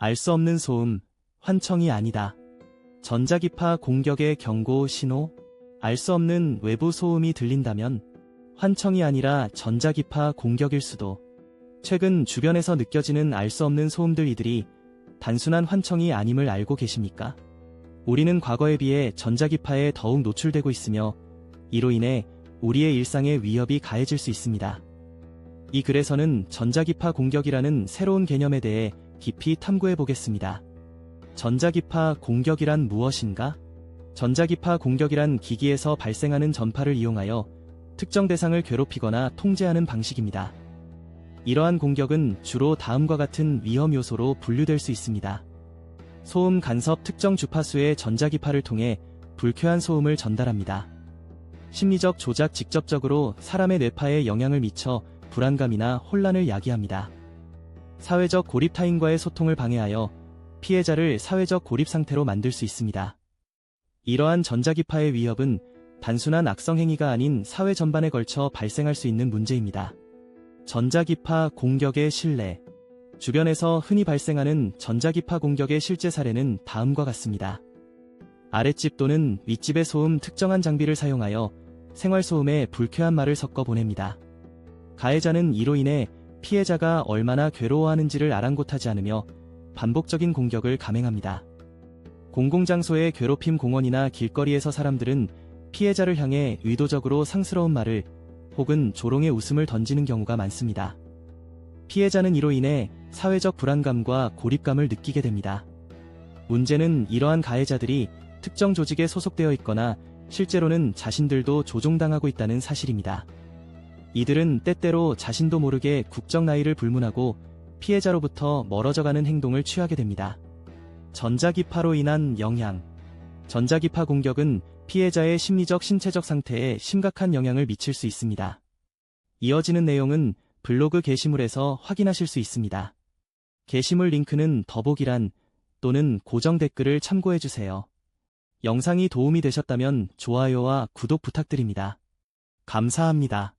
알 수 없는 소음, 환청이 아니다. 전자기파 공격의 경고 신호? 알 수 없는 외부 소음이 들린다면 환청이 아니라 전자기파 공격일 수도. 최근 주변에서 느껴지는 알 수 없는 소음들, 이들이 단순한 환청이 아님을 알고 계십니까? 우리는 과거에 비해 전자기파에 더욱 노출되고 있으며 이로 인해 우리의 일상에 위협이 가해질 수 있습니다. 이 글에서는 전자기파 공격이라는 새로운 개념에 대해 깊이 탐구해 보겠습니다. 전자기파 공격이란 무엇인가? 전자기파 공격이란 기기에서 발생하는 전파를 이용하여 특정 대상을 괴롭히거나 통제하는 방식입니다. 이러한 공격은 주로 다음과 같은 위험 요소로 분류될 수 있습니다. 소음 간섭, 특정 주파수의 전자기파를 통해 불쾌한 소음을 전달합니다. 심리적 조작, 직접적으로 사람의 뇌파에 영향을 미쳐 불안감이나 혼란을 야기합니다. 사회적 고립, 타인과의 소통을 방해하여 피해자를 사회적 고립 상태로 만들 수 있습니다. 이러한 전자기파의 위협은 단순한 악성 행위가 아닌 사회 전반에 걸쳐 발생할 수 있는 문제입니다. 전자기파 공격의 실례. 주변에서 흔히 발생하는 전자기파 공격의 실제 사례는 다음과 같습니다. 아랫집 또는 윗집의 소음, 특정한 장비를 사용하여 생활소음에 불쾌한 말을 섞어 보냅니다. 가해자는 이로 인해 피해자가 얼마나 괴로워하는지를 아랑곳하지 않으며 반복적인 공격을 감행합니다. 공공장소의 괴롭힘, 공원이나 길거리에서 사람들은 피해자를 향해 의도적으로 상스러운 말을 혹은 조롱의 웃음을 던지는 경우가 많습니다. 피해자는 이로 인해 사회적 불안감과 고립감을 느끼게 됩니다. 문제는 이러한 가해자들이 특정 조직에 소속되어 있거나 실제로는 자신들도 조종당하고 있다는 사실입니다. 이들은 때때로 자신도 모르게 국적 나이를 불문하고 피해자로부터 멀어져가는 행동을 취하게 됩니다. 전자기파로 인한 영향. 전자기파 공격은 피해자의 심리적, 신체적 상태에 심각한 영향을 미칠 수 있습니다. 이어지는 내용은 블로그 게시물에서 확인하실 수 있습니다. 게시물 링크는 더보기란 또는 고정 댓글을 참고해주세요. 영상이 도움이 되셨다면 좋아요와 구독 부탁드립니다. 감사합니다.